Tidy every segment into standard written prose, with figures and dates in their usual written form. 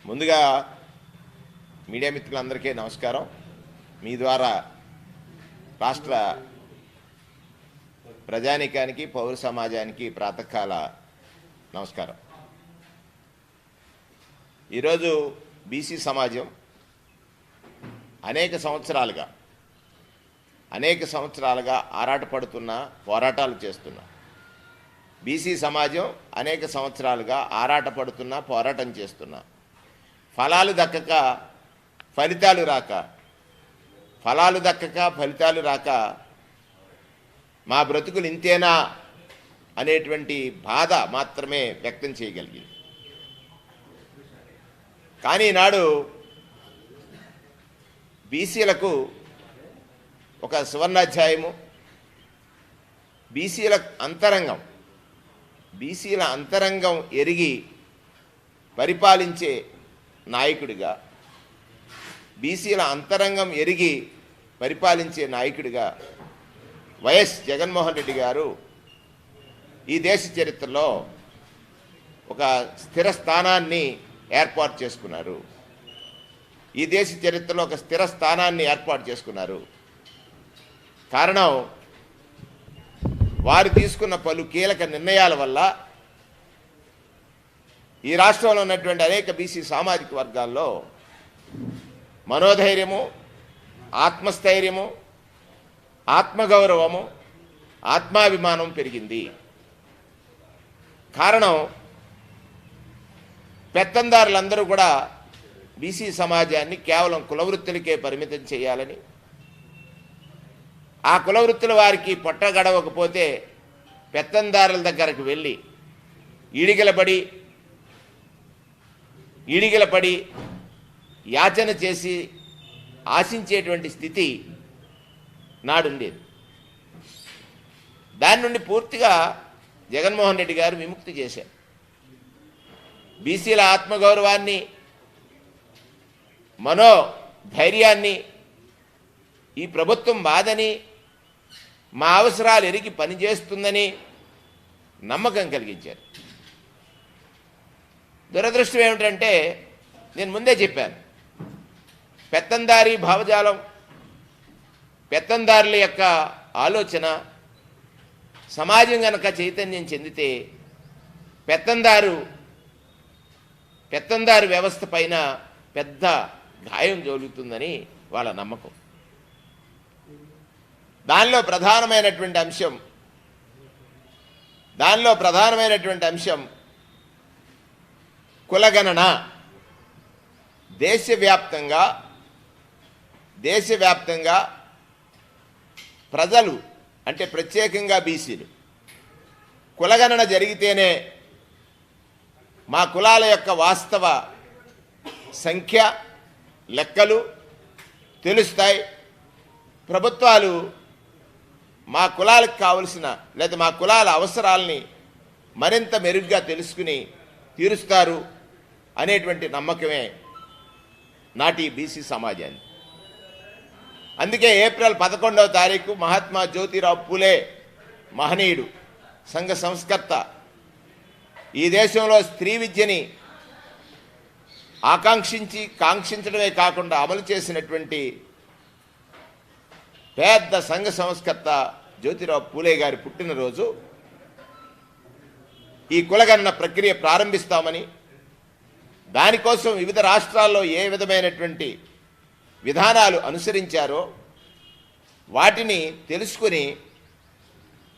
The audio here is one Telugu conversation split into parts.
ముందుగా మీడియా మిత్రులందరికీ నమస్కారం. మీ ద్వారా రాష్ట్ర ప్రజానీకానికి పౌర సమాజానికి ప్రాతకాల నమస్కారం. ఈరోజు బీసీ సమాజం అనేక సంవత్సరాలుగా ఆరాటపడుతున్న పోరాటాలు చేస్తున్న బీసీ సమాజం అనేక సంవత్సరాలుగా ఆరాటపడుతున్న పోరాటం చేస్తున్న ఫలాలు దక్కక ఫలితాలు రాక మా బ్రతుకులు ఇంతేనా అనేటువంటి బాధ మాత్రమే వ్యక్తం చేయగలిగింది. కానీ ఈనాడు బీసీలకు ఒక సువర్ణాధ్యాయము, బీసీల అంతరంగం ఎరిగి పరిపాలించే నాయకుడిగా, బీసీల అంతరంగం ఎరిగి పరిపాలించే నాయకుడిగా వైఎస్ జగన్మోహన్ రెడ్డి గారు ఈ దేశ చరిత్రలో ఒక స్థిర స్థానాన్ని ఏర్పాటు చేసుకున్నారు. కారణం, వారు తీసుకున్న పలు కీలక నిర్ణయాల వల్ల ఈ రాష్ట్రంలో ఉన్నటువంటి అనేక బీసీ సామాజిక వర్గాల్లో మనోధైర్యము, ఆత్మస్థైర్యము, ఆత్మగౌరవము, ఆత్మాభిమానం పెరిగింది. కారణం, పెత్తందారులందరూ కూడా బీసీ సమాజాన్ని కేవలం కులవృత్తులకే పరిమితం చేయాలని, ఆ కులవృత్తుల వారికి పొట్ట గడవకపోతే పెత్తందారుల దగ్గరకు వెళ్ళి ఈడిగలపడి యాచన చేసి ఆశించేటువంటి స్థితి నాడుండేది. దాని నుండి పూర్తిగా జగన్మోహన్ రెడ్డి గారు విముక్తి చేశారు. బీసీల ఆత్మగౌరవాన్ని, మనోధైర్యాన్ని ఈ ప్రభుత్వం బాధని, మా అవసరాలు ఎరిగి పనిచేస్తుందని నమ్మకం కలిగించారు. దురదృష్టం ఏమిటంటే, నేను ముందే చెప్పాను, పెత్తందారీ భావజాలం, పెత్తందారుల యొక్క ఆలోచన సమాజం గనక చైతన్యం చెందితే పెత్తందారు వ్యవస్థ పైన పెద్ద గాయం జరుగుతుందని వాళ్ళ నమ్మకం. దానిలో ప్రధానమైనటువంటి అంశం కులగణన. దేశవ్యాప్తంగా ప్రజలు, అంటే ప్రత్యేకంగా బీసీలు, కులగణన జరిగితేనే మా కులాల యొక్క వాస్తవ సంఖ్య, లెక్కలు తెలుస్తాయి. ప్రభుత్వాలు మా కులాలకు కావలసిన లేదా మా కులాల అవసరాలని మరింత మెరుగ్గా తెలుసుకుని తీరుస్తారు అనేటువంటి నమ్మకమే నాటి బీసీ సమాజాన్ని. అందుకే ఏప్రిల్ 11వ తారీఖు మహాత్మా జ్యోతిరావు పూలే మహనీయుడు, సంఘ సంస్కర్త, ఈ దేశంలో స్త్రీ విద్యని కాంక్షించడమే కాకుండా అమలు చేసినటువంటి పెద్ద సంఘ సంస్కర్త జ్యోతిరావు పూలే గారి పుట్టినరోజు. ఈ కులగణన ప్రక్రియ ప్రారంభిస్తామని, దానికోసం వివిధ రాష్ట్రాల్లో ఏ విధమైనటువంటి విధానాలు అనుసరించారో వాటిని తెలుసుకుని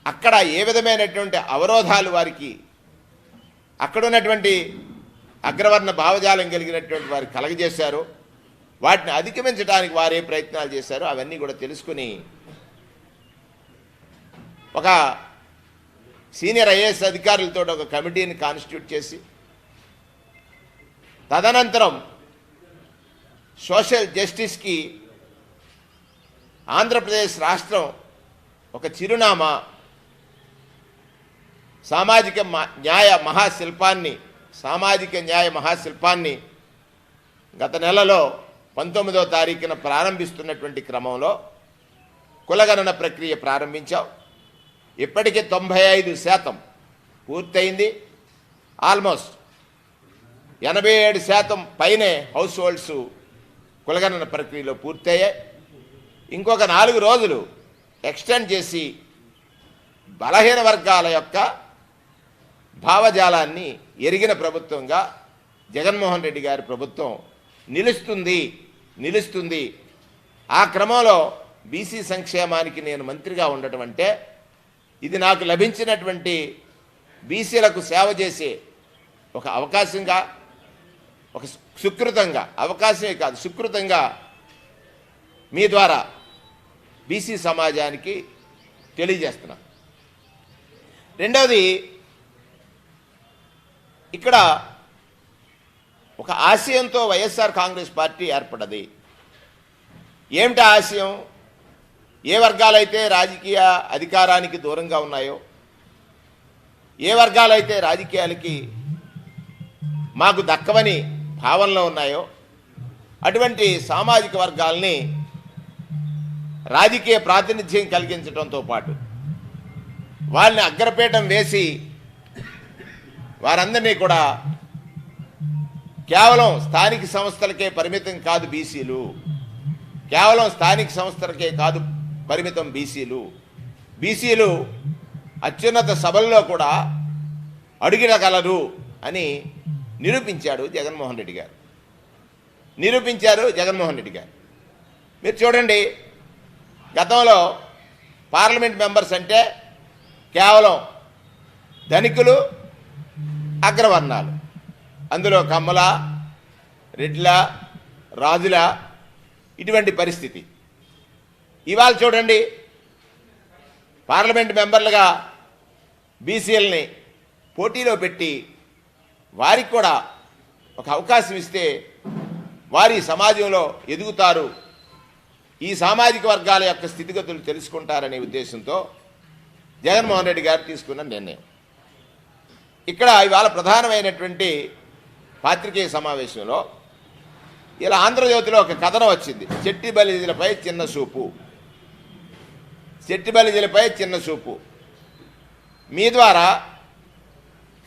అక్కడ ఏ విధమైనటువంటి అవరోధాలు వారికి, అక్కడున్నటువంటి అగ్రవర్ణ భావజాలం కలిగినటువంటి వారు కలగజేశారో వాటిని అధిగమించడానికి వారే ప్రయత్నాలు చేశారో అవన్నీ కూడా తెలుసుకుని ఒక సీనియర్ ఐఏఎస్ అధికారులతో ఒక కమిటీని కాన్స్టిట్యూట్ చేసి, తదనంతరం సోషల్ జస్టిస్కి ఆంధ్రప్రదేశ్ రాష్ట్రం ఒక చిరునామా, సామాజిక న్యాయ మహాశిల్పాన్ని గత నెలలో 19వ తారీఖున ప్రారంభిస్తున్నటువంటి క్రమంలో కులగణన ప్రక్రియ ప్రారంభించాం. ఇప్పటికే 95% పూర్తయింది. ఆల్మోస్ట్ 87% పైనే హౌస్ హోల్డ్స్ కులగణన ప్రక్రియలో పూర్తయ్యాయి. ఇంకొక 4 రోజులు ఎక్స్టెండ్ చేసి బలహీన వర్గాల యొక్క భావజాలాన్ని ఎరిగిన ప్రభుత్వంగా జగన్మోహన్ రెడ్డి గారి ప్రభుత్వం నిలుస్తుంది. ఆ క్రమంలో బీసీ సంక్షేమానికి నేను మంత్రిగా ఉండటం అంటే ఇది నాకు లభించినటువంటి బీసీలకు సేవ చేసే ఒక అవకాశంగా, ఒక సుకృతంగా, అవకాశమే కాదు సుకృతంగా మీ ద్వారా బీసీ సమాజానికి తెలియజేస్తున్నా. రెండవది, ఇక్కడ ఒక ఆశయంతో వైఎస్ఆర్ కాంగ్రెస్ పార్టీ ఏర్పడ్డది. ఏమిటి ఆశయం? ఏ వర్గాలైతే రాజకీయ అధికారానికి దూరంగా ఉన్నాయో, ఏ వర్గాలైతే రాజకీయాలకి మాకు దక్కవని భావనలో ఉన్నాయో అటువంటి సామాజిక వర్గాల్ని రాజకీయ ప్రాతినిధ్యం కలిగించడంతో పాటు వాళ్ళని అగ్రపీఠం వేసి వారందరినీ కూడా కేవలం స్థానిక సంస్థలకే పరిమితం కాదు బీసీలు, కేవలం స్థానిక సంస్థలకే కాదు పరిమితం బీసీలు అత్యున్నత సభల్లో కూడా అడుగిడగలరు అని నిరూపించారు జగన్మోహన్ రెడ్డి గారు. మీరు చూడండి, గతంలో పార్లమెంట్ మెంబర్స్ అంటే కేవలం ధనికులు, అగ్రవర్ణాలు, అందులో కమ్మల, రెడ్ల, రాజుల, ఇటువంటి పరిస్థితి. ఇవాళ చూడండి, పార్లమెంట్ మెంబర్లుగా బీసీలని పోటీలో పెట్టి వారికి కూడా ఒక అవకాశం ఇస్తే వారి సమాజంలో ఎదుగుతారు, ఈ సామాజిక వర్గాల యొక్క స్థితిగతులు తెలుసుకుంటారనే ఉద్దేశంతో జగన్మోహన్ రెడ్డి గారు తీసుకున్న నిర్ణయం. ఇక్కడ ఇవాళ ప్రధానమైనటువంటి పాత్రికేయ సమావేశంలో ఇలా ఆంధ్రజ్యోతిలో ఒక కథనం వచ్చింది. చెట్టి బలిజలపై చిన్న చూపు. మీ ద్వారా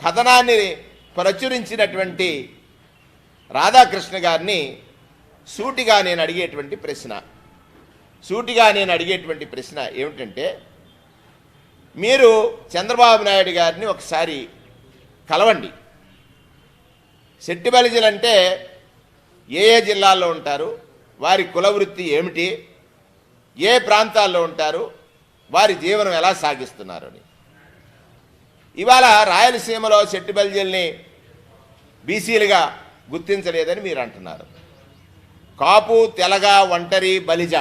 కథనాన్ని ప్రచురించినటువంటి రాధాకృష్ణ గారిని సూటిగా నేను అడిగేటువంటి ప్రశ్న ఏమిటంటే, మీరు చంద్రబాబు నాయుడు గారిని ఒకసారి కలవండి. శెట్టి బలిజలంటే ఏ జిల్లాల్లో ఉంటారు, వారి కులవృత్తి ఏమిటి, ఏ ప్రాంతాల్లో ఉంటారు, వారి జీవనం ఎలా సాగిస్తున్నారు అని. ఇవాళ రాయలసీమలో శెట్టి బలిజల్ని బీసీలుగా గుర్తించలేదని మీరు అంటున్నారు. కాపు, తెలగ, ఒంటరి, బలిజ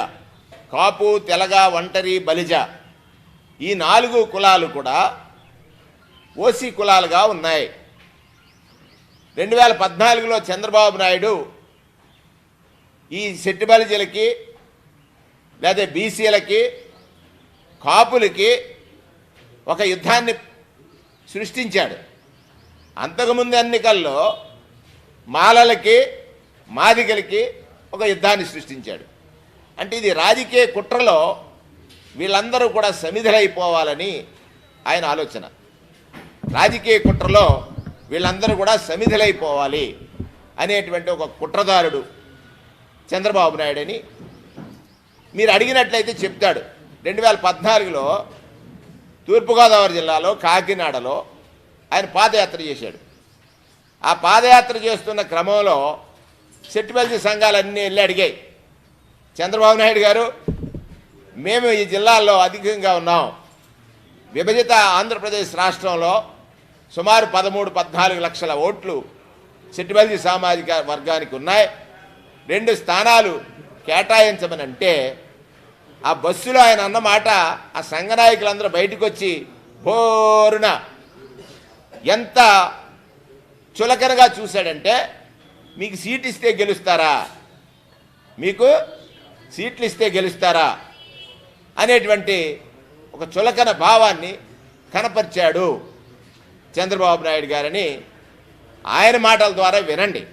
ఈ 4 కులాలు కూడా ఓసీ కులాలుగా ఉన్నాయి. 2014లో చంద్రబాబు నాయుడు ఈ శెట్టి బలిజలకి లేదా బీసీలకి, కాపులకి ఒక యుద్ధాన్ని సృష్టించాడు. అంతకుముందు ఎన్నికల్లో మాలలకి, మాదిగలకి ఒక యుద్ధాన్ని సృష్టించాడు. అంటే ఇది రాజకీయ కుట్రలో వీళ్ళందరూ కూడా సమిధులైపోవాలని ఆయన ఆలోచన. రాజకీయ కుట్రలో వీళ్ళందరూ కూడా సమిధులైపోవాలి అనేటువంటి ఒక కుట్రదారుడు చంద్రబాబు నాయుడు అని మీరు అడిగినట్లయితే చెప్తాడు. 2014లో తూర్పుగోదావరి జిల్లాలో కాకినాడలో ఆయన పాదయాత్ర చేశాడు. ఆ పాదయాత్ర చేస్తున్న క్రమంలో శెట్టి బలిజ సంఘాలన్నీ వెళ్ళి అడిగాయి, చంద్రబాబు నాయుడు గారు, మేము ఈ జిల్లాల్లో అధికంగా ఉన్నాం, విభజిత ఆంధ్రప్రదేశ్ రాష్ట్రంలో సుమారు 13-14 లక్షల ఓట్లు శెట్టి బలిజ సామాజిక వర్గానికి ఉన్నాయి, 2 స్థానాలు కేటాయించమని అంటే ఆ బస్సులో ఆయన అన్నమాట ఆ సంఘ నాయకులందరూ బయటకు వచ్చి బోరున ఎంత చులకనగా చూశాడంటే, మీకు సీట్లు ఇస్తే గెలుస్తారా అనేటువంటి ఒక చులకన భావాన్ని కనపరిచాడు చంద్రబాబు నాయుడు గారని ఆయన మాటల ద్వారా వినండి.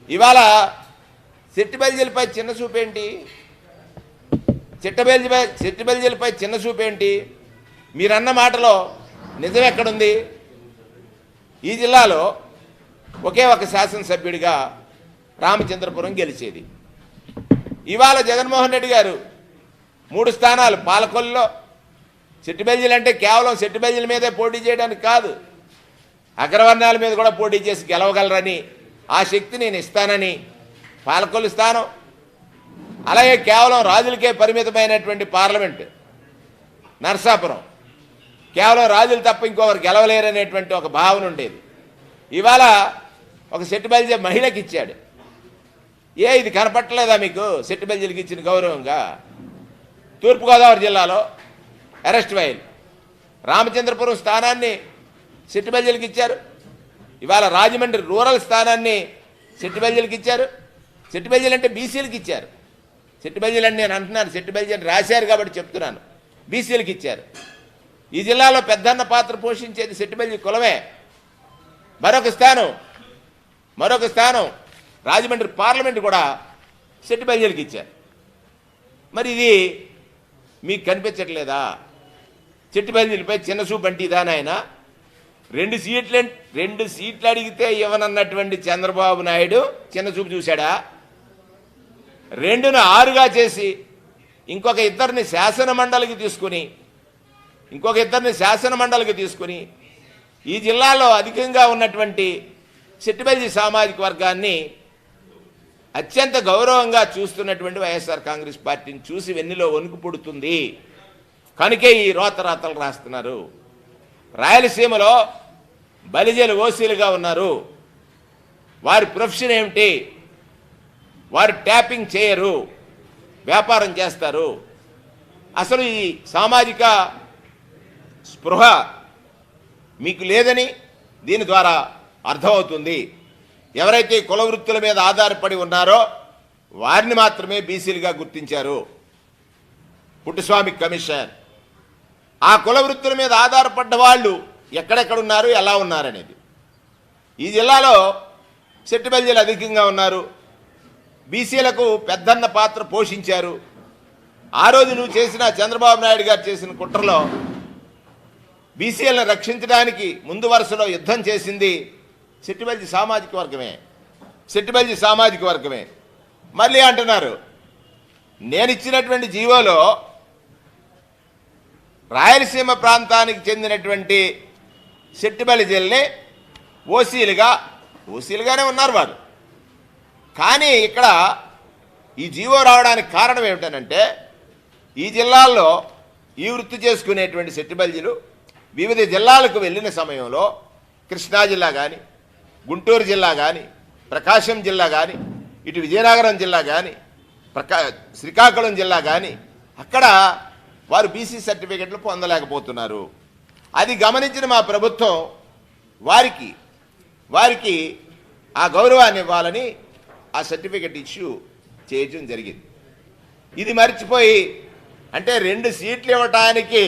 ఇవాళ శెట్టి బలిజలపై చిన్న చూపేంటి? మీరన్న మాటలో నిజం ఎక్కడుంది? ఈ జిల్లాలో ఒకే ఒక శాసనసభ్యుడిగా రామచంద్రపురం గెలిచేది. ఇవాళ జగన్మోహన్ రెడ్డి గారు 3 స్థానాలు పాలకొల్లో, సెట్టిబెల్జిలు అంటే కేవలం సెట్టిబెల్జిల మీదే పోటీ చేయడానికి కాదు, అగ్రవర్ణాల మీద కూడా పోటీ చేసి గెలవగలరని ఆ శక్తి నేను ఇస్తానని పాలకొల్లు స్థానం, అలాగే కేవలం రాజులకే పరిమితమైనటువంటి పార్లమెంటు నరసాపురం, కేవలం రాజులు తప్ప ఇంకొకరు గెలవలేరనేటువంటి ఒక భావన ఉండేది. ఇవాళ ఒక సెట్టిబెల్జి మహిళకి ఇచ్చాడు. ఇది కనపట్టలేదా మీకు? సెట్టిబెల్జిలకు ఇచ్చిన గౌరవంగా తూర్పుగోదావరి జిల్లాలో అరెస్ట్ వైల్ రామచంద్రపురం స్థానాన్ని సెట్టిబెల్జిలకు ఇచ్చారు. ఇవాళ రాజమండ్రి రూరల్ స్థానాన్ని సెట్టిబెల్జిలకు ఇచ్చారు. సెట్టిబెల్జిలు అంటే బీసీలకు ఇచ్చారు. సెట్టిబెల్జిలు అని నేను అంటున్నాను, సెట్టిబెల్జి అని రాశారు కాబట్టి చెప్తున్నాను. బీసీలకు ఇచ్చారు. ఈ జిల్లాలో పెద్దన్న పాత్ర పోషించేది సెట్టిబెల్జి కులమే. మరొక స్థానం రాజమండ్రి పార్లమెంట్ కూడా సెట్టిబెల్జిలకు ఇచ్చారు. మరి ఇది మీకు కనిపించట్లేదా? సెట్టిబెల్జిలపై చిన్న చూపు అంటే ఇదా నాయన? 2 సీట్లు అడిగితే ఇవ్వనన్నటువంటి చంద్రబాబు నాయుడు చిన్న చూపు చూశాడా? 2ను 6గా చేసి ఇంకొక ఇద్దరిని శాసన మండలికి తీసుకుని ఈ జిల్లాలో అధికంగా ఉన్నటువంటి సెట్టిబెల్జి సామాజిక వర్గాన్ని అత్యంత గౌరవంగా చూస్తున్నటువంటి వైఎస్ఆర్ కాంగ్రెస్ పార్టీని చూసి వెన్నులో వణుకు పుడుతుంది. కనుకే ఈ రోతరాతలు రాస్తున్నారు. రాయలసీమలో బలిజలు ఓసీలుగా ఉన్నారు. వారి ప్రొఫెషన్ ఏమిటి? వారు ట్యాపింగ్ చేయరు, వ్యాపారం చేస్తారు. అసలు ఈ సామాజిక స్పృహ మీకు లేదని దీని ద్వారా అర్థమవుతుంది. ఎవరైతే కుల వృత్తుల మీద ఆధారపడి ఉన్నారో వారిని మాత్రమే బీసీలుగా గుర్తించారు పుట్టుస్వామి కమిషన్. ఆ కుల వృత్తుల మీద ఆధారపడ్డ వాళ్ళు ఎక్కడెక్కడున్నారు, ఎలా ఉన్నారనేది. ఈ జిల్లాలో సెట్టిబెల్జీలు అధికంగా ఉన్నారు. బీసీలకు పెద్దన్న పాత్ర పోషించారు. ఆ రోజు నువ్వు చేసిన చంద్రబాబు నాయుడు గారు చేసిన కుట్రలో బీసీలను రక్షించడానికి ముందు వరుసలో యుద్ధం చేసింది సెట్టిబెల్జి సామాజిక వర్గమే. మళ్ళీ అంటున్నారు, నేను ఇచ్చినటువంటి జీవోలో రాయలసీమ ప్రాంతానికి చెందినటువంటి సెట్టిబెల్జిల్ని ఓసీలుగానే ఉన్నారు వారు. కానీ ఇక్కడ ఈ జీవో రావడానికి కారణం ఏమిటనంటే, ఈ జిల్లాల్లో ఈ వృత్తి చేసుకునేటువంటి సెట్టిబెల్జిలు వివిధ జిల్లాలకు వెళ్ళిన సమయంలో కృష్ణా జిల్లా కానీ, గుంటూరు జిల్లా కానీ, ప్రకాశం జిల్లా కానీ, ఇటు విజయనగరం జిల్లా కానీ, శ్రీకాకుళం జిల్లా కానీ, అక్కడ వారు బీసీ సర్టిఫికెట్లు పొందలేకపోతున్నారు. అది గమనించిన మా ప్రభుత్వం వారికి ఆ గౌరవాన్ని ఇవ్వాలని ఆ సర్టిఫికెట్ ఇష్యూ చేయడం జరిగింది. ఇది మర్చిపోయి, అంటే 2 సీట్లు ఇవ్వటానికి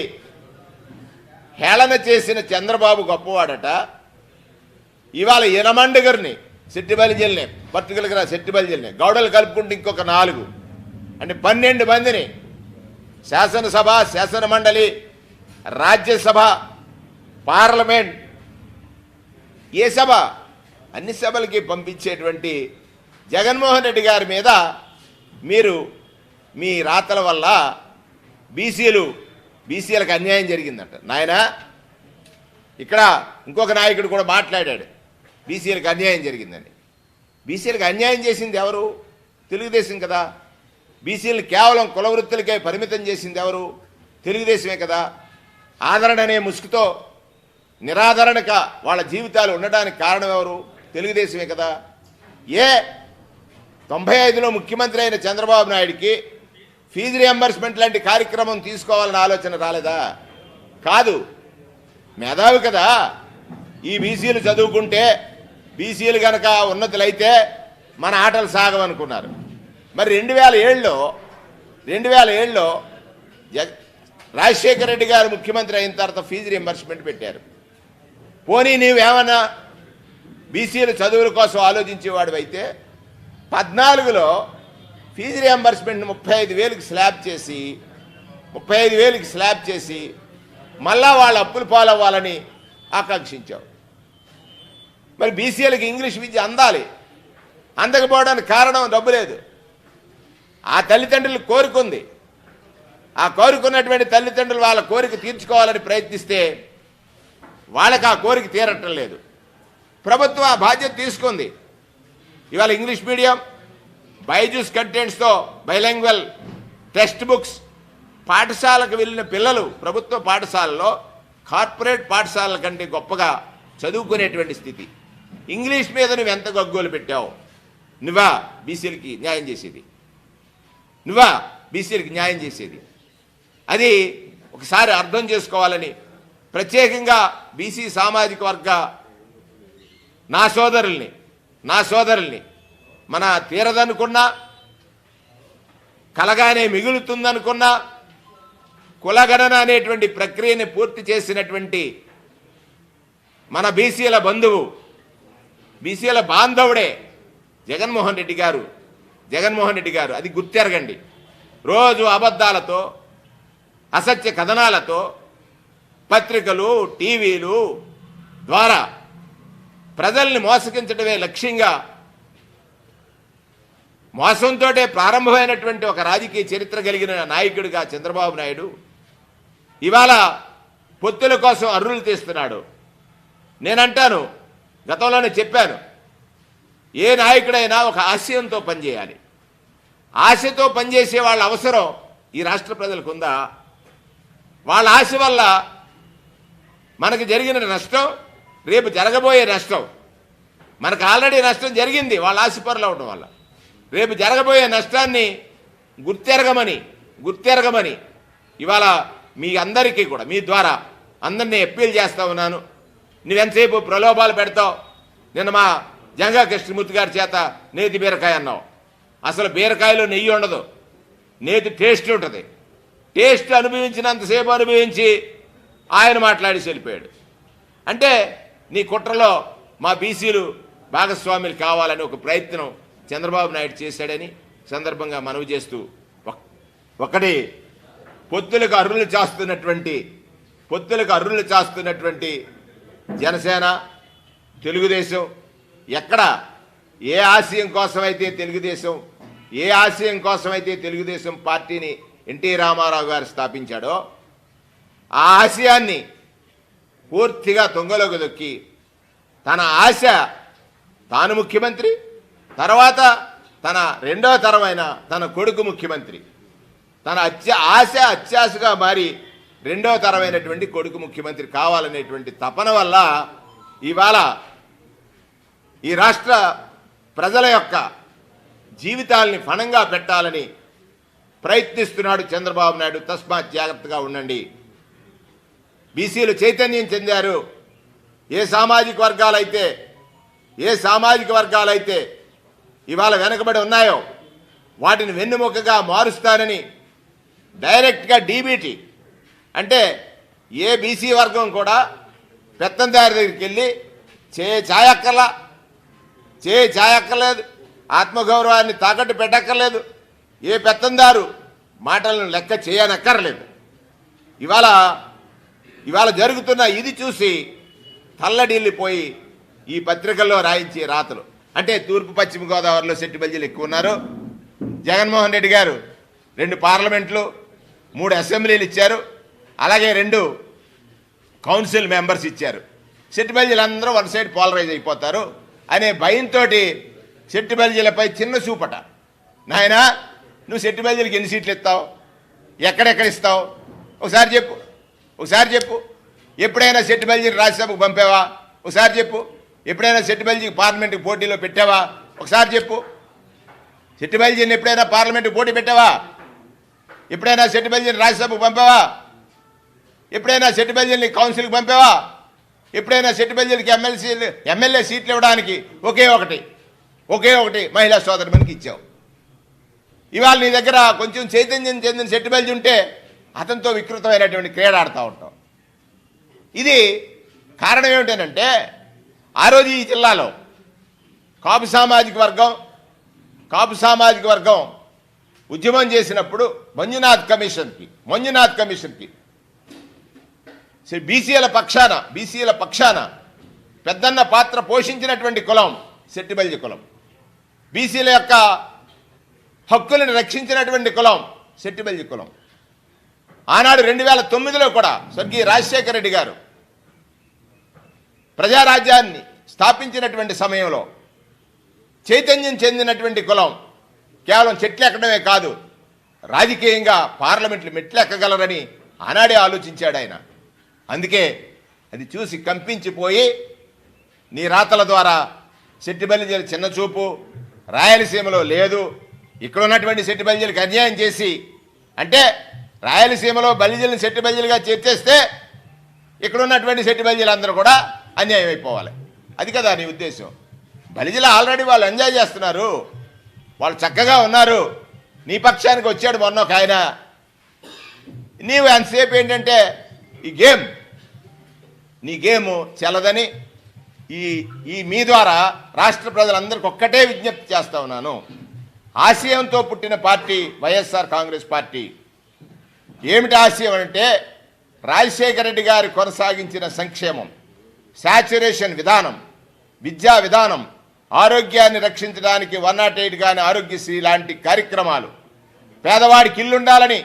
హేళన చేసిన చంద్రబాబు గొప్పవాడట. ఇవాళ యనమండగర్ని సెట్టిబెల్జిల్ని, పర్టికులర్గా సెట్టిబెల్జిల్ని గౌడలు కలుపుకుంటే ఇంకొక 4 అంటే 12 మందిని శాసనసభ, శాసన మండలి, రాజ్యసభ, పార్లమెంట్, ఏ సభ, అన్ని సభలకి పంపించేటువంటి జగన్మోహన్ రెడ్డి గారి మీద మీరు మీ రాతల వల్ల బీసీలకు అన్యాయం జరిగిందంట. నాయన, ఇక్కడ ఇంకొక నాయకుడు కూడా మాట్లాడాడు బీసీలకు అన్యాయం జరిగిందని. బీసీలకు అన్యాయం చేసింది ఎవరు? తెలుగుదేశం కదా. బీసీలను కేవలం కుల వృత్తులకే పరిమితం చేసింది ఎవరు? తెలుగుదేశమే కదా. ఆదరణ అనే ముసుగుతో నిరాదరణక వాళ్ళ జీవితాలు ఉండడానికి కారణం ఎవరు? తెలుగుదేశమే కదా. 95లో ముఖ్యమంత్రి అయిన చంద్రబాబు నాయుడికి ఫీజు రియంబర్స్మెంట్ లాంటి కార్యక్రమం తీసుకోవాలని ఆలోచన రాలేదా? కాదు, మేధావి కదా. ఈ బీసీలు చదువుకుంటే, బీసీలు కనుక ఉన్నతులైతే మన ఆటలు సాగమనుకున్నారు. మరి 2007లో రాజశేఖర రెడ్డి గారు ముఖ్యమంత్రి అయిన తర్వాత ఫీజు రియంబర్స్మెంట్ పెట్టారు. పోనీ నీవేమన్నా బీసీలు చదువుల కోసం ఆలోచించేవాడు అయితే 14లో ఫీజు రియంబర్స్మెంట్ని 35,000కి స్లాబ్ చేసి మళ్ళా వాళ్ళ అప్పులు పాలవ్వాలని ఆకాంక్షించావు. మరి బీసీలకు ఇంగ్లీష్ విద్య అందాలి, అందకపోవడానికి కారణం డబ్బు లేదు. ఆ తల్లిదండ్రులు కోరుకుంది, ఆ కోరుకున్నటువంటి తల్లిదండ్రులు వాళ్ళ కోరిక తీర్చుకోవాలని ప్రయత్నిస్తే వాళ్ళకి ఆ కోరిక తీరటం లేదు. ప్రభుత్వం ఆ బాధ్యత తీసుకుంది. ఇవాళ ఇంగ్లీష్ మీడియం బైజూస్ కంటెంట్స్తో బైలింగ్వల్ టెక్స్ట్ బుక్స్ పాఠశాలకు వెళ్ళిన పిల్లలు ప్రభుత్వ పాఠశాలలో కార్పొరేట్ పాఠశాలల కంటే గొప్పగా చదువుకునేటువంటి స్థితి. ఇంగ్లీష్ మీద నువ్వు ఎంత గగ్గోలు పెట్టావు? నువ్వా బీసీలకి న్యాయం చేసేది? నువ్వా బీసీలకి న్యాయం చేసేది? అది ఒకసారి అర్థం చేసుకోవాలని ప్రత్యేకంగా బీసీ సామాజిక వర్గ నా సోదరుల్ని మన తీరదనుకున్నా, కలగానే మిగులుతుందనుకున్నా, కులగణన అనేటువంటి ప్రక్రియని పూర్తి చేసినటువంటి మన బీసీల బంధువు, బీసీల బాంధవుడే జగన్మోహన్ రెడ్డి గారు. అది గుర్తెరగండి. రోజు అబద్ధాలతో, అసత్య కథనాలతో పత్రికలు, టీవీలు ద్వారా ప్రజల్ని మోసగించడమే లక్ష్యంగా మోసంతో ప్రారంభమైనటువంటి ఒక రాజకీయ చరిత్ర కలిగిన నాయకుడిగా చంద్రబాబు నాయుడు ఇవాళ పొత్తుల కోసం అర్రులు తీస్తున్నాడు. నేనంటాను, గతంలోనే చెప్పాను, ఏ నాయకుడైనా ఒక ఆశయంతో పనిచేయాలి. ఆశతో పనిచేసే వాళ్ళ అవసరం ఈ రాష్ట్ర ప్రజలకు ఉందా? వాళ్ళ ఆశ వల్ల మనకు జరిగిన నష్టం, రేపు జరగబోయే నష్టం, మనకు ఆల్రెడీ నష్టం జరిగింది వాళ్ళ ఆశపరులు అవడం వల్ల. రేపు జరగబోయే నష్టాన్ని గుర్తెరగమని ఇవాళ మీ అందరికీ కూడా మీ ద్వారా అందరినీ అప్పీల్ చేస్తా ఉన్నాను. నువ్వెంతసేపు ప్రలోభాలు పెడతావు? నిన్న మా జంగా కృష్ణమూర్తి గారి చేత నేతి బీరకాయ అన్నావు. అసలు బీరకాయలో నెయ్యి ఉండదు, నేతి టేస్ట్ ఉంటుంది. టేస్ట్ అనుభవించినంతసేపు అనుభవించి ఆయన మాట్లాడి వెళ్ళిపోయాడు. అంటే నీ కుట్రలో మా బీసీలు భాగస్వాములు కావాలని ఒక ప్రయత్నం చంద్రబాబు నాయుడు చేశాడని సందర్భంగా మనవి చేస్తూ, ఒకటి పొత్తులకు అర్రులు చాస్తున్నటువంటి జనసేన, తెలుగుదేశం ఎక్కడ ఏ ఆశయం కోసమైతే తెలుగుదేశం పార్టీని ఎన్టీ రామారావు గారు స్థాపించాడో ఆ ఆశయాన్ని పూర్తిగా తొంగలోకి దొక్కి తన ఆశ తాను ముఖ్యమంత్రి, తర్వాత తన రెండో తరమైన తన కొడుకు ముఖ్యమంత్రి, తన ఆశ అత్యాశగా మారి రెండో తరమైనటువంటి కొడుకు ముఖ్యమంత్రి కావాలనేటువంటి తపన వల్ల ఇవాళ ఈ రాష్ట్ర ప్రజల యొక్క జీవితాలని ఫణంగా పెట్టాలని ప్రయత్నిస్తున్నాడు చంద్రబాబు నాయుడు. తస్మాత్ జాగ్రత్తగా ఉండండి. బీసీలు చైతన్యం చెందారు. ఏ సామాజిక వర్గాలైతే ఇవాళ వెనకబడి ఉన్నాయో వాటిని వెన్నుముకగా మారుస్తానని డైరెక్ట్గా డీబీటీ అంటే ఏ బీసీ వర్గం కూడా పెత్తందారి దగ్గరికి వెళ్ళి చేయక్కర్లేదు, ఆత్మగౌరవాన్ని తాకట్టు పెట్టక్కర్లేదు, ఏ పెత్తందారు మాటలను లెక్క చేయనక్కర్లేదు. ఇవాళ జరుగుతున్న ఇది చూసి తల్లడిల్లిపోయి ఈ పత్రికల్లో రాయించే రాతలు అంటే తూర్పు పశ్చిమ గోదావరిలో సెట్టి బల్జీలు ఎక్కువ ఉన్నారు. జగన్మోహన్ రెడ్డి గారు 2 పార్లమెంట్లు 3 అసెంబ్లీలు ఇచ్చారు, అలాగే 2 కౌన్సిల్ మెంబర్స్ ఇచ్చారు. సెట్టి బల్జీలందరూ వన్ సైడ్ పోలరైజ్ అయిపోతారు అనే భయంతో సెట్టి బల్జీలపై చిన్న చూపట. నాయనా, నువ్వు సెట్టి బల్జీలకి ఎన్ని సీట్లు ఇస్తావు, ఎక్కడెక్కడ ఇస్తావు ఒకసారి చెప్పు. ఎప్పుడైనా సెట్టి బల్జీని రాజ్యసభకు పంపావా? ఒకసారి చెప్పు. ఎప్పుడైనా సెట్టి బల్జీకి పార్లమెంట్కి పోటీలో పెట్టావా? ఒకసారి చెప్పు. సెట్టి బల్జీని ఎప్పుడైనా పార్లమెంట్కి పోటీ పెట్టావా? ఎప్పుడైనా సెట్టి బల్జీని రాజ్యసభకు పంపావా? ఎప్పుడైనా సెట్టి బల్జీని కౌన్సిల్కి పంపావా? ఎప్పుడైనా సెట్టి బల్జీలకి ఎమ్మెల్యే సీట్లు ఇవ్వడానికి ఒకే ఒకటి మహిళా సోదరునికి ఇచ్చావు. ఇవాళ నీ దగ్గర కొంచెం చైతన్యం చెందిన సెట్టి బల్జీ ఉంటే అతనితో వికృతమైనటువంటి క్రీడ ఆడుతూ ఉంటాం. ఇది కారణం ఏమిటంటే ఆ రోజు ఈ జిల్లాలో కాపు సామాజిక వర్గం ఉద్యమం చేసినప్పుడు మంజునాథ్ కమిషన్కి బీసీల పక్షాన పెద్దన్న పాత్ర పోషించినటువంటి కులం సెట్టిబల్జి కులం. బీసీల యొక్క హక్కులను రక్షించినటువంటి కులం సెట్టిబల్జి కులం. ఆనాడు 2009లో కూడా స్వర్గీయ రాజశేఖర రెడ్డి గారు ప్రజారాజ్యాన్ని స్థాపించినటువంటి సమయంలో చైతన్యం చెందినటువంటి కులం కేవలం చెట్లు ఎక్కడమే కాదు, రాజకీయంగా పార్లమెంట్లు మెట్లు ఎక్కగలరని ఆనాడే ఆలోచించాడు ఆయన. అందుకే అది చూసి కంపించిపోయి నీ రాతల ద్వారా సెట్టిబల్జీల చిన్నచూపు రాయలసీమలో లేదు, ఇక్కడ ఉన్నటువంటి సెట్టిబల్జీలకు అన్యాయం చేసి, అంటే రాయలసీమలో బలిజీలను సెట్టిబల్జీలుగా చేర్చేస్తే ఇక్కడ ఉన్నటువంటి సెట్టిబల్జీలు అందరూ కూడా అన్యాయం అయిపోవాలి. అది కదా నీ ఉద్దేశం. బలిజీలు ఆల్రెడీ వాళ్ళు ఎంజాయ్ చేస్తున్నారు, వాళ్ళు చక్కగా ఉన్నారు. నీ పక్షానికి వచ్చాడు మొన్న ఒక ఆయన. నీవు ఎంతసేపు ఏంటంటే నీ గేము చెల్లదని ఈ మీ ద్వారా రాష్ట్ర ప్రజలందరికీ ఒక్కటే విజ్ఞప్తి చేస్తా ఉన్నాను. ఆశయంతో పుట్టిన పార్టీ వైఎస్ఆర్ కాంగ్రెస్ పార్టీ. ఏమిటి ఆశయం అంటే రాజశేఖర రెడ్డి గారు కొనసాగించిన సంక్షేమం, శాచ్యురేషన్ విధానం, విద్యా విధానం, ఆరోగ్యాన్ని రక్షించడానికి 108 కానీ ఆరోగ్యశ్రీ లాంటి కార్యక్రమాలు, పేదవాడికి ఇల్లుండాలని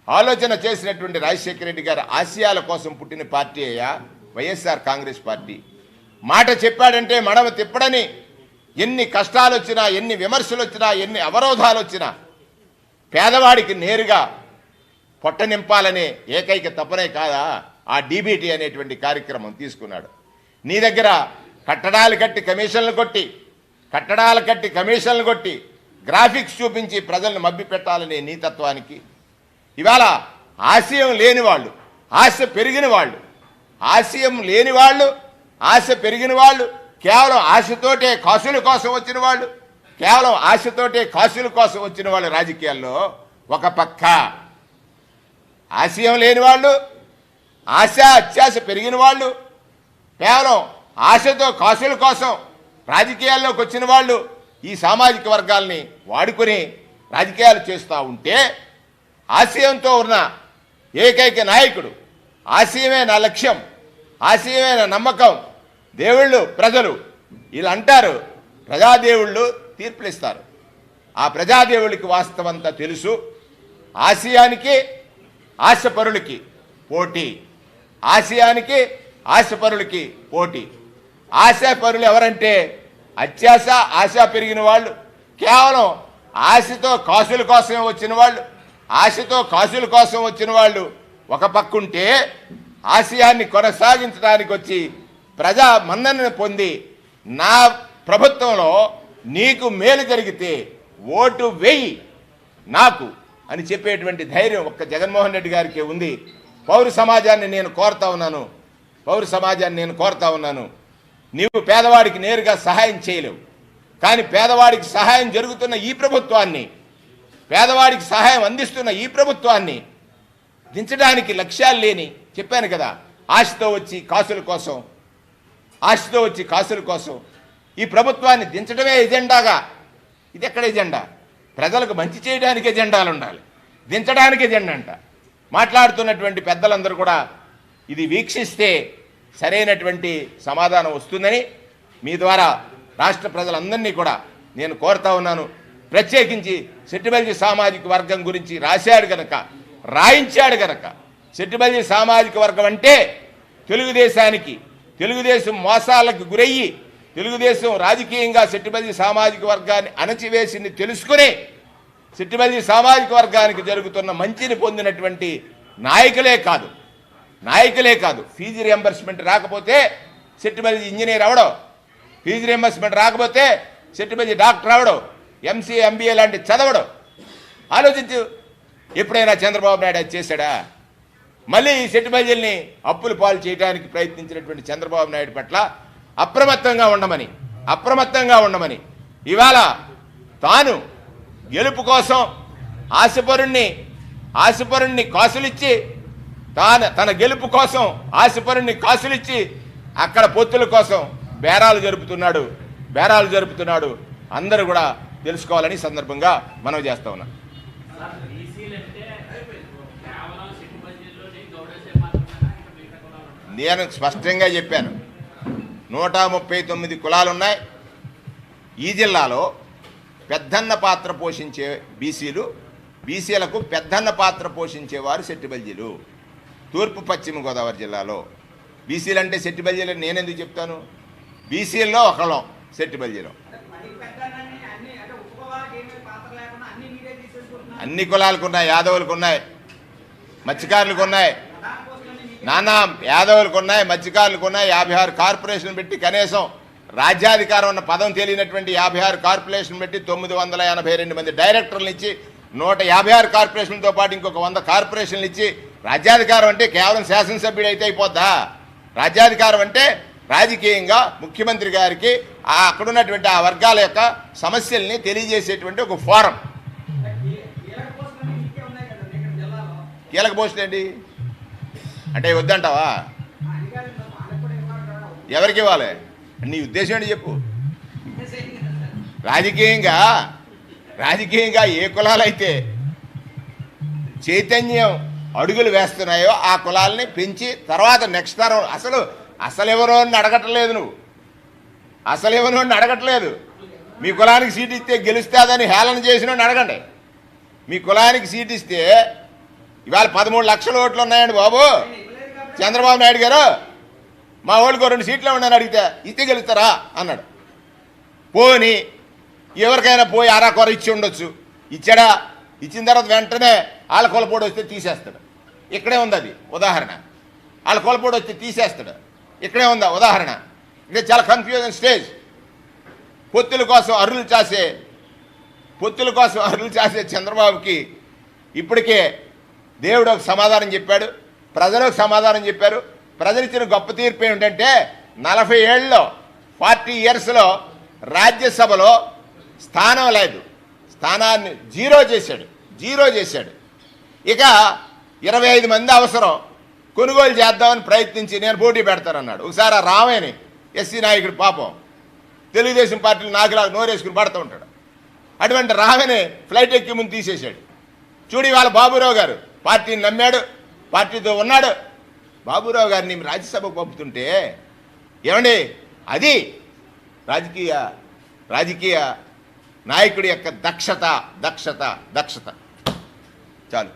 ఆలోచన చేసినటువంటి రాజశేఖర రెడ్డి గారి ఆశయాల కోసం పుట్టిన పార్టీ అయ్యా వైఎస్ఆర్ కాంగ్రెస్ పార్టీ. మాట చెప్పాడంటే మడమ తిప్పడని ఎన్ని కష్టాలు వచ్చినా, ఎన్ని విమర్శలు వచ్చినా, ఎన్ని అవరోధాలు వచ్చినా పేదవాడికి నేరుగా పొట్ట నింపాలనే ఏకైక తపనే కాదా ఆ డీబీటీ అనేటువంటి కార్యక్రమం తీసుకున్నాడు. నీ దగ్గర కట్టడాలు కట్టి కమిషన్లు కొట్టి గ్రాఫిక్స్ చూపించి ప్రజలను మభ్య పెట్టాలనే నీ తత్వానికి ఇవాళ ఆశయం లేని వాళ్ళు, ఆశ పెరిగిన వాళ్ళు, ఆశయం లేని వాళ్ళు, ఆశ పెరిగిన వాళ్ళు, కేవలం ఆశతోటే కాసుల కోసం వచ్చిన వాళ్ళు రాజకీయాల్లో ఒక పక్క, ఆశయం లేని వాళ్ళు, అత్యాశ పెరిగిన వాళ్ళు, కేవలం ఆశతో కాసుల కోసం రాజకీయాల్లోకి వచ్చిన వాళ్ళు ఈ సామాజిక వర్గాల్ని వాడుకొని రాజకీయాలు చేస్తూ ఉంటే, ఆశయంతో ఉన్న ఏకైక నాయకుడు, ఆశయమే నా లక్ష్యం, ఆశయమే నా నమ్మకం, దేవుళ్ళు ప్రజలు వీళ్ళు అంటారు, ప్రజాదేవుళ్ళు తీర్పులు ఇస్తారు. ఆ ప్రజాదేవుళ్ళకి వాస్తవంతా తెలుసు. ఆశయానికి ఆశపరులకి పోటీ, ఆశయానికి ఆశపరులకి పోటీ. ఆశాపరులు ఎవరంటే అత్యాశ, ఆశ పెరిగిన వాళ్ళు, కేవలం ఆశతో కాసుల కోసమే వచ్చిన వాళ్ళు ఒక పక్కుంటే, ఆశయాన్ని కొనసాగించడానికి వచ్చి ప్రజా మన్ననను పొంది నా ప్రభుత్వంలో నీకు మేలు జరిగితే ఓటు వేయి నాకు అని చెప్పేటువంటి ధైర్యం ఒక్క జగన్మోహన్ రెడ్డి గారికి ఉంది. పౌర సమాజాన్ని నేను కోరుతా ఉన్నాను. నీవు పేదవాడికి నేరుగా సహాయం చేయలేవు, కానీ పేదవాడికి సహాయం జరుగుతున్న ఈ ప్రభుత్వాన్ని, పేదవాడికి సహాయం అందిస్తున్న ఈ ప్రభుత్వాన్ని దించడానికి లక్ష్యాలు లేని, చెప్పాను కదా, ఆశతో వచ్చి కాసుల కోసం ఈ ప్రభుత్వాన్ని దించడమే ఎజెండాగా. ఇది ఎక్కడ ఎజెండా? ప్రజలకు మంచి చేయడానికి ఎజెండాలు ఉండాలి, దించడానికి ఎజెండా అంట. మాట్లాడుతున్నటువంటి పెద్దలందరూ కూడా ఇది వీక్షిస్తే సరైనటువంటి సమాధానం వస్తుందని మీ ద్వారా రాష్ట్ర ప్రజలందరినీ కూడా నేను కోరుతా ఉన్నాను. ప్రత్యేకించి సెట్టిబల్జీ సామాజిక వర్గం గురించి రాయించాడు గనక సెట్టిబల్జీ సామాజిక వర్గం అంటే తెలుగుదేశం మోసాలకు గురయ్యి, తెలుగుదేశం రాజకీయంగా సెట్టిబల్జీ సామాజిక వర్గాన్ని అణచివేసింది తెలుసుకుని సెట్టిబల్జీ సామాజిక వర్గానికి జరుగుతున్న మంచిని పొందినటువంటి నాయకులే కాదు, ఫీజు రియంబర్స్మెంట్ రాకపోతే సెట్టిబల్జీ ఇంజనీర్ అవడం, ఫీజు రియంబర్స్మెంట్ రాకపోతే సెట్టిబల్జీ డాక్టర్ అవడం, ఎంసీఏ ఎంబీఏ లాంటి చదవడం. ఆలోచించు, ఎప్పుడైనా చంద్రబాబు నాయుడు అది చేశాడా? మళ్ళీ ఈ సెట్టిబల్జీల్ని అప్పులు పాలు చేయడానికి ప్రయత్నించినటువంటి చంద్రబాబు నాయుడు పట్ల అప్రమత్తంగా ఉండమని ఇవాళ తాను గెలుపు కోసం ఆశపరుణ్ణి కాసులిచ్చి, తన గెలుపు కోసం ఆశపరుణ్ణి కాసులిచ్చి అక్కడ పొత్తుల కోసం బేరాలు జరుపుతున్నాడు. అందరూ కూడా తెలుసుకోవాలని సందర్భంగా మనవి చేస్తా ఉన్నాం. నేను స్పష్టంగా చెప్పాను, 139 కులాలు ఉన్నాయి. ఈ జిల్లాలో పెద్దన్న పాత్ర పోషించే బీసీలకు పెద్దన్న పాత్ర పోషించేవారు సెట్టిబల్జీలు. తూర్పు పశ్చిమ గోదావరి జిల్లాలో బీసీలు అంటే సెట్టిబల్జీలు నేనెందుకు చెప్తాను? బీసీల్లో ఒకళ్ళం సెట్టిబల్జీలో. అన్ని కులాలకు ఉన్నాయి, యాదవులకు ఉన్నాయి, మత్స్యకారులకు ఉన్నాయి, నానా యాదవులకు ఉన్నాయి, మత్స్యకారులకు ఉన్నాయి. 56 కార్పొరేషన్ పెట్టి కనీసం రాజ్యాధికారం అన్న పదం తెలియనటువంటి 56 కార్పొరేషన్ పెట్టి 982 మంది డైరెక్టర్లు ఇచ్చి 156 కార్పొరేషన్లతో పాటు ఇంకొక 100 కార్పొరేషన్లు ఇచ్చి రాజ్యాధికారం అంటే కేవలం శాసనసభ్యుడు అయితే అయిపోద్దా? రాజ్యాధికారం అంటే రాజకీయంగా ముఖ్యమంత్రి గారికి అక్కడున్నటువంటి ఆ వర్గాల యొక్క సమస్యల్ని తెలియజేసేటువంటి ఒక ఫోరం. కీలక పోస్టులు ఏంటి అంటే వద్దంటావా? ఎవరికి ఇవ్వాలి? నీ ఉద్దేశం ఏంటి చెప్పు. రాజకీయంగా ఏ కులాలైతే చైతన్యం అడుగులు వేస్తున్నాయో ఆ కులాలని పెంచి తర్వాత నెక్స్ట్ తరం అసలు ఎవరో అడగట్లేదు. నువ్వు అసలు ఎవరో అడగట్లేదు. మీ కులానికి సీట్ ఇస్తే గెలుస్తాదని హేళన చేసిన అడగండి. మీ కులానికి సీట్ ఇస్తే ఇవాళ 13 లక్షల ఓట్లు ఉన్నాయండి బాబు. చంద్రబాబు నాయుడు గారు మా ఓళ్ళకో 2 సీట్లు ఉన్నాయని అడిగితే ఇస్తే గెలుస్తారా అన్నాడు. పోని ఎవరికైనా పోయి అరాకొర ఇచ్చి ఉండొచ్చు. ఇచ్చాడా? ఇచ్చిన తర్వాత వెంటనే వాళ్ళ కొలపోటు వస్తే తీసేస్తాడు. ఇక్కడే ఉంది అది ఉదాహరణ. వాళ్ళ కొలపోటు వస్తే తీసేస్తాడు. ఇక్కడే ఉందా ఉదాహరణ. ఇది చాలా కన్ఫ్యూజన్ స్టేజ్. పొత్తుల కోసం అరులు చాసే చంద్రబాబుకి ఇప్పటికే దేవుడు ఒక సమాధానం చెప్పాడు, ప్రజలు ఒక సమాధానం చెప్పారు. ప్రజలు ఇచ్చిన గొప్ప తీర్పు ఏమిటంటే 40 ఏళ్ళలో 40 ఇయర్స్లో రాజ్యసభలో స్థానం లేదు. స్థానాన్ని జీరో చేశాడు. ఇక 25 మంది అవసరం, కొనుగోలు చేద్దామని ప్రయత్నించి నేను పోటీ పెడతానన్నాడు. ఒకసారి ఆ రామయ్యని ఎస్సీ నాయకుడు పాపం తెలుగుదేశం పార్టీలు నాకులాగా నోరేసుకుని పడుతూ ఉంటాడు. అటువంటి రామయ్యని ఫ్లైట్ ఎక్కి ముందు తీసేశాడు. చూడు వాళ్ళ బాబురావు గారు పార్టీని నమ్మాడు, పార్టీతో ఉన్నాడు. బాబురావు గారిని రాజ్యసభకు పంపుతుంటే ఏమండి అది రాజకీయ నాయకుడి యొక్క దక్షత. చాలు.